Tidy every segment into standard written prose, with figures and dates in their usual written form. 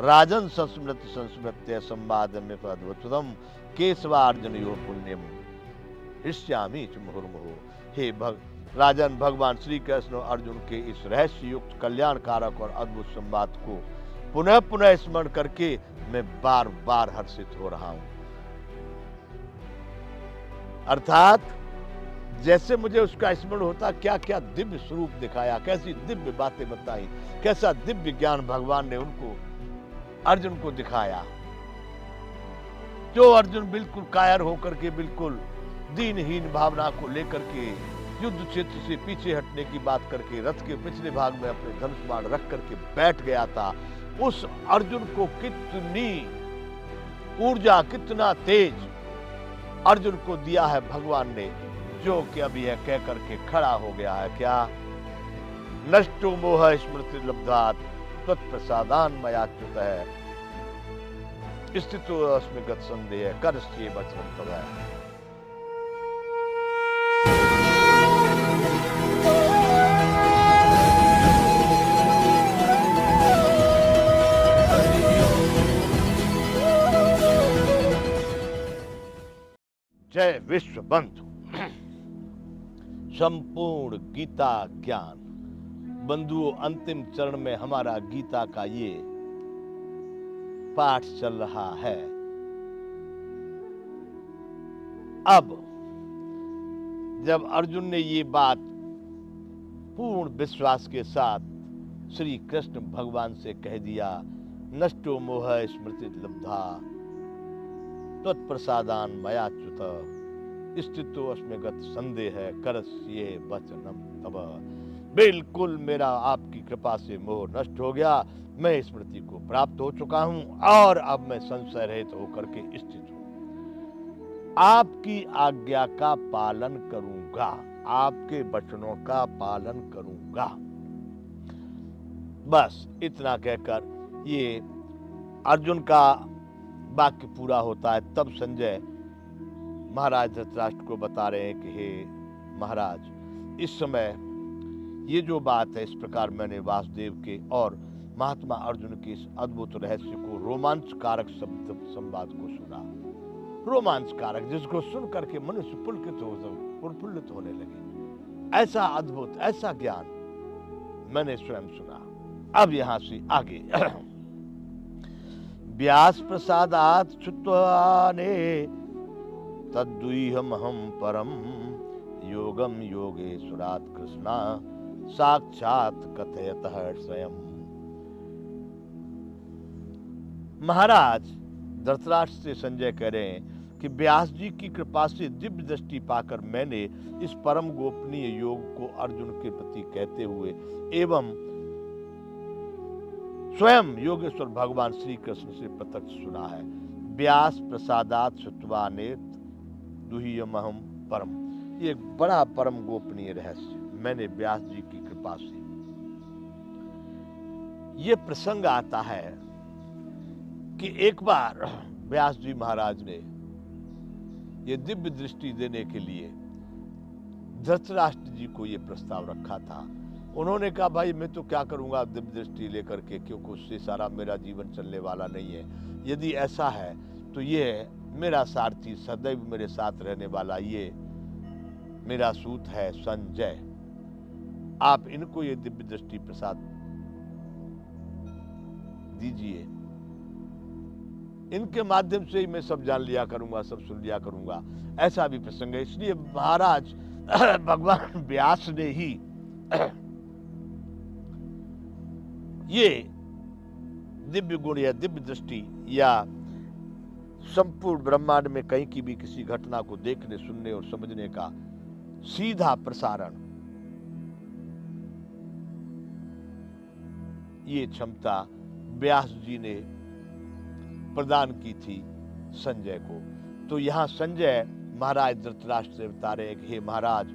राजन संस्मृति संस्मृत्य संवाद में अद्भुतम केशवार्जुन यो पुण्यम ऋष्यामी च मुहुर्मुहु। हे राजन, भगवान श्री कृष्ण और अर्जुन के इस रहस्य युक्त कल्याणकारक और अद्भुत संवाद को पुनः पुनः स्मरण करके मैं बार बार हर्षित हो रहा हूं। अर्थात जैसे मुझे उसका स्मरण होता, क्या क्या दिव्य स्वरूप दिखाया, कैसी दिव्य बातें बताई, कैसा दिव्य ज्ञान भगवान ने उनको अर्जुन को दिखाया। जो अर्जुन बिल्कुल कायर होकर के, बिल्कुल दीनहीन भावना को लेकर के युद्ध क्षेत्र से पीछे हटने की बात करके रथ के पिछले भाग में अपने धनुष बाण रख करके बैठ गया था, उस अर्जुन को कितनी ऊर्जा, कितना तेज अर्जुन को दिया है भगवान ने, जो कि अभी यह कह करके खड़ा हो गया है, क्या नष्टो मोह स्मृति लब्धात तत्प्रसादान मयाच्युत है स्थितो अस्मि गत संदेह करस्ये वचनं तव। जय विश्व बंधु। संपूर्ण गीता ज्ञान बंधुओं, अंतिम चरण में हमारा गीता का ये पाठ चल रहा है। अब जब अर्जुन ने ये बात पूर्ण विश्वास के साथ श्री कृष्ण भगवान से कह दिया, नष्टो मोह स्मृति लब्धा तत्प्रसादान मयाच्युत स्थितो अस्मि गत संदेह करस्ये वचनं तव। बिल्कुल मेरा आपकी कृपा से मोह नष्ट हो गया, मैं स्मृति को प्राप्त हो चुका हूं और अब मैं संशय रहित होकर के स्थित हूं। आपकी आज्ञा का पालन करूंगा, आपके वचनों का पालन करूंगा। बस इतना कहकर ये अर्जुन का वाक्य पूरा होता है। तब संजय महाराज धृतराष्ट्र को बता रहे हैं कि हे महाराज, इस समय ये जो बात है, इस प्रकार मैंने वासुदेव के और महात्मा अर्जुन के इस अद्भुत रहस्य को, रोमांचकारक शब्द संवाद को सुना। रोमांचकारक, जिसको सुन करके मनुष्य प्रफुल्लित होने लगे। ऐसा अद्भुत, ऐसा ज्ञान मैंने स्वयं सुना। अब यहां से आगे व्यास प्रसादात् श्रुत्वाने तद्दुह्यमहं परम योगम योगेश्वरात् कृष्णा साक्षात् कथयतः स्वयं। महाराज धृतराष्ट्र से संजय कह रहे हैं कि व्यास जी की कृपा से दिव्य दृष्टि पाकर मैंने इस परम गोपनीय योग को अर्जुन के प्रति कहते हुए एवं स्वयं योगेश्वर भगवान श्री कृष्ण से प्रत्यक्ष सुना है। व्यास प्रसादात् श्रुत्वानेत दुह्यमहं परम, ये एक बड़ा परम गोपनीय रहस्य मैंने व्यास जी की कृपा से। ये प्रसंग आता है कि एक बार व्यास जी महाराज ने ये दिव्य दृष्टि देने के लिए धृतराष्ट्र जी को ये प्रस्ताव रखा था। उन्होंने कहा, भाई मैं तो क्या करूंगा दिव्य दृष्टि लेकर के, क्योंकि उससे सारा मेरा जीवन चलने वाला नहीं है। यदि ऐसा है तो ये मेरा सारथी, सदैव मेरे साथ रहने वाला ये मेरा सूत है संजय, आप इनको ये दिव्य दृष्टि प्रसाद दीजिए, इनके माध्यम से ही मैं सब जान लिया करूंगा, सब सुन लिया करूंगा। ऐसा भी प्रसंग है। इसलिए महाराज भगवान व्यास ने ही ये दिव्य गुण या दिव्य दृष्टि या संपूर्ण ब्रह्मांड में कहीं की भी किसी घटना को देखने, सुनने और समझने का सीधा प्रसारण, ये क्षमता व्यास जी ने प्रदान की थी संजय को। तो यहां संजय महाराज धृतराष्ट्र से बता रहे हैं कि हे महाराज,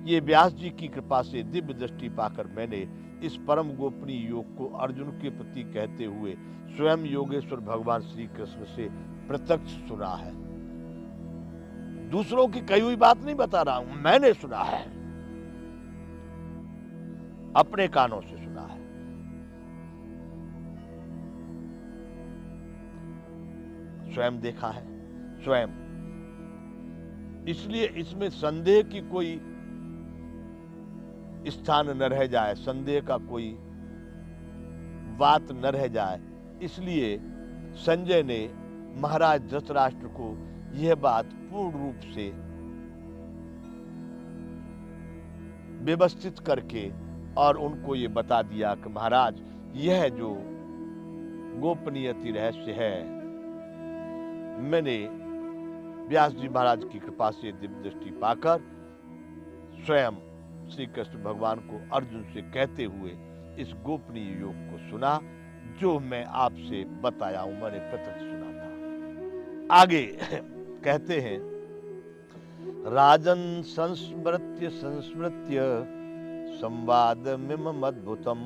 ये व्यास जी की कृपा से दिव्य दृष्टि पाकर मैंने इस परम गोपनीय योग को अर्जुन के प्रति कहते हुए स्वयं योगेश्वर भगवान श्री कृष्ण से प्रत्यक्ष सुना है। दूसरों की कही हुई बात नहीं बता रहा हूं, मैंने सुना है, अपने कानों से सुना है। स्वयं देखा है, स्वयं। इसलिए इसमें संदेह की कोई स्थान न रह जाए, संदेह का कोई बात न रह जाए, इसलिए संजय ने महाराज धृतराष्ट्र को यह बात पूर्ण रूप से व्यवस्थित करके और उनको ये बता दिया कि महाराज, यह जो गोपनीयति रहस्य है, मैंने व्यास जी महाराज की कृपा से दिव्य दृष्टि पाकर स्वयं श्री कृष्ण भगवान को अर्जुन से कहते हुए इस गोपनीय योग को सुना, जो मैं आपसे बताया हूं, मैंने प्रत्यक्ष सुना था। आगे कहते हैं, राजन संस्मृत्य संस्मृत्य संवादमिमम् अद्भुतम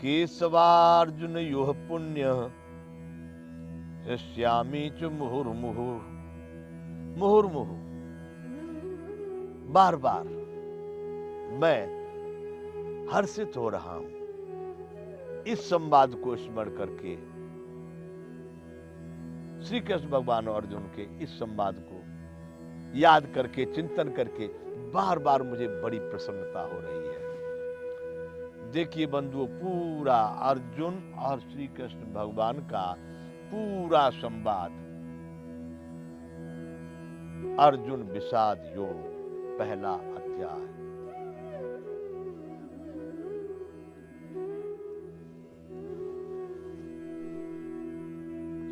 केशवार्जुन योह पुण्य हृष्यामि च मुहुर्मुहुः। मुहुर्मुहुः, बार बार मैं हर्षित हो रहा हूं इस संवाद को स्मरण करके, श्री कृष्ण भगवान और अर्जुन के इस संवाद को याद करके, चिंतन करके बार बार मुझे बड़ी प्रसन्नता हो रही है। देखिए बंधुओं, पूरा अर्जुन और श्री कृष्ण भगवान का पूरा संवाद अर्जुन विषाद योग, पहला अध्याय।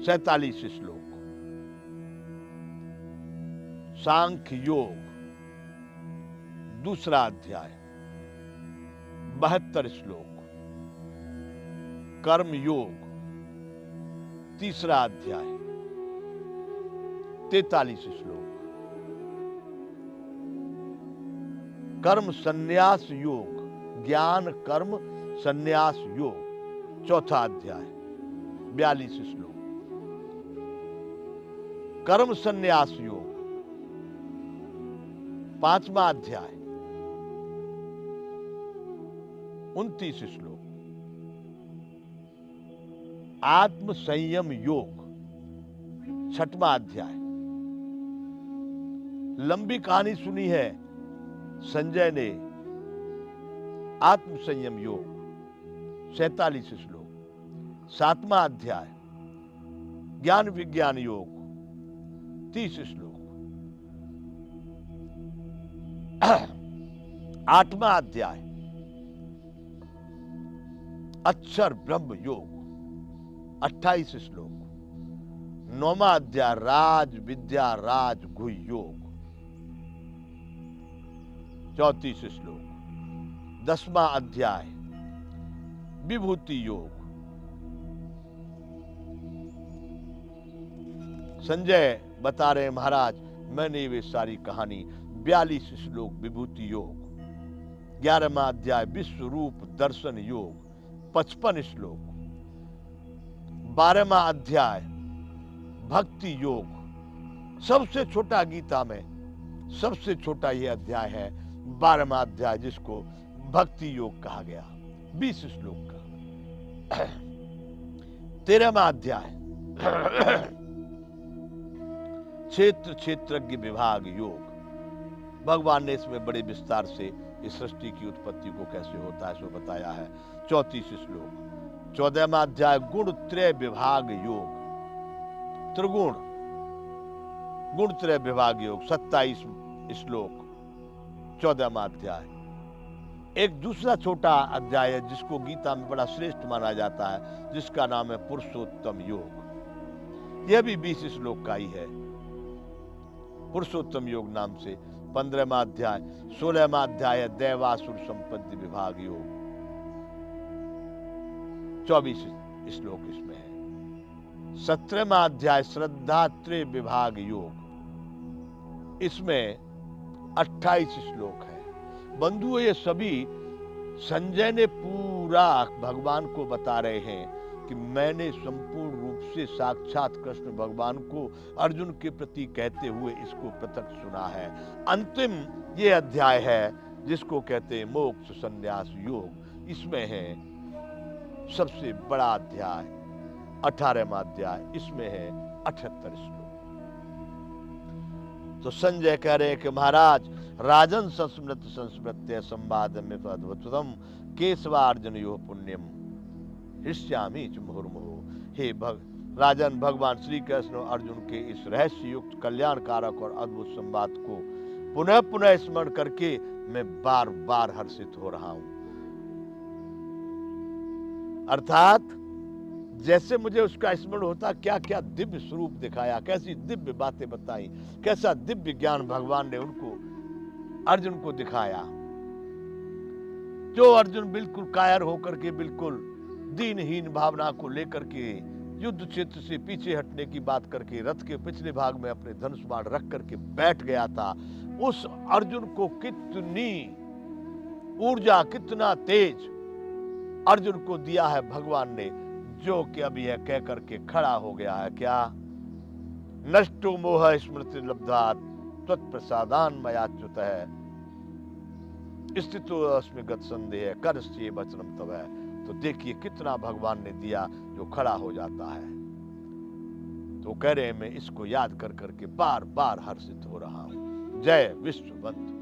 सैतालीस श्लोक। सांख्य योग दूसरा अध्याय 72 श्लोक। कर्म योग तीसरा अध्याय 43 श्लोक। कर्म संन्यास योग, ज्ञान कर्म संन्यास योग चौथा अध्याय 42 श्लोक। कर्म संन्यास योग पांचवा अध्याय 29 श्लोक। आत्म संयम योग छठवां अध्याय। लंबी कहानी सुनी है संजय ने। आत्म संयम योग 47 श्लोक। सातवां अध्याय ज्ञान विज्ञान योग 30 श्लोक। आठवां अध्याय अक्षर ब्रह्म योग 28 श्लोक। नौवां अध्याय राज विद्या राज गुह्य योग 34 श्लोक। 10वां अध्याय विभूति योग। संजय बता रहे महाराज, मैंने वे सारी कहानी 42 श्लोक विभूति योग, 11वां अध्याय विश्व रूप दर्शन योग 55 श्लोक, 12वां अध्याय भक्ति योग। सबसे छोटा गीता में सबसे छोटा यह अध्याय है, 12वां अध्याय, जिसको भक्ति योग कहा गया, 20 श्लोक का। 13वां अध्याय क्षेत्र क्षेत्रज्ञ विभाग योग। भगवान ने इसमें बड़े विस्तार से इस सृष्टि की उत्पत्ति को कैसे होता है सो बताया है। 34 श्लोक। 14वां अध्याय गुण त्रय विभाग योग, त्रिगुण गुण त्रय विभाग योग 27 श्लोक 14वां अध्याय। एक दूसरा छोटा अध्याय है जिसको गीता में बड़ा श्रेष्ठ माना जाता है, जिसका नाम है पुरुषोत्तम योग। यह भी 20 श्लोक का ही है, पुरुषोत्तम योग नाम से। 15वां अध्याय। 16वां अध्याय है दैवासुर संपत्ति विभाग योग, 24 श्लोक इसमें है। 17वां अध्याय श्रद्धात्रय विभाग योग, इसमें 28 श्लोक है। बंधुओं, ये सभी संजय ने पूरा भगवान को बता रहे हैं कि मैंने संपूर्ण रूप से साक्षात कृष्ण भगवान को अर्जुन के प्रति कहते हुए इसको प्रत्यक्ष सुना है। अंतिम ये अध्याय है जिसको कहते हैं मोक्ष संन्यास योग। इसमें है सबसे बड़ा अध्याय 18वां अध्याय, इसमें है 78 श्लोक। तो संजय कह रहे हैं कि महाराज, राजन संस्मृत संस्मृत्य संवाद में अद्भुतम केशवार्जुन यो पुण्यम हृष्यामि च मुहुर्मुहु। हे राजन, भगवान श्री कृष्ण अर्जुन के इस रहस्य युक्त कल्याणकारक और अद्भुत संवाद को पुनः पुनः स्मरण करके मैं बार बार हर्षित हो रहा हूं। अर्थात जैसे मुझे उसका स्मरण होता, क्या क्या दिव्य स्वरूप दिखाया, कैसी दिव्य बातें बताई, कैसा दिव्य ज्ञान भगवान ने उनको अर्जुन को दिखाया। जो अर्जुन बिल्कुल कायर होकर के, बिल्कुल दीनहीन भावना को लेकर के युद्ध क्षेत्र से पीछे हटने की बात करके रथ के पिछले भाग में अपने धनुष बाण रख करके बैठ गया था, उस अर्जुन को कितनी ऊर्जा, कितना तेज अर्जुन को दिया है भगवान ने, जो कि अभी यह कह करके खड़ा हो गया है, क्या नष्टो मोह स्मृति लब्धात त्वत्प्रसादान मयाच्युत है स्थितो अस्मि गत संदेह करस्ये वचनम तव है। तो देखिए कितना भगवान ने दिया जो खड़ा हो जाता है। तो कह रहे मैं इसको याद कर करके बार बार हर्षित हो रहा हूं। जय विश्वबंधु।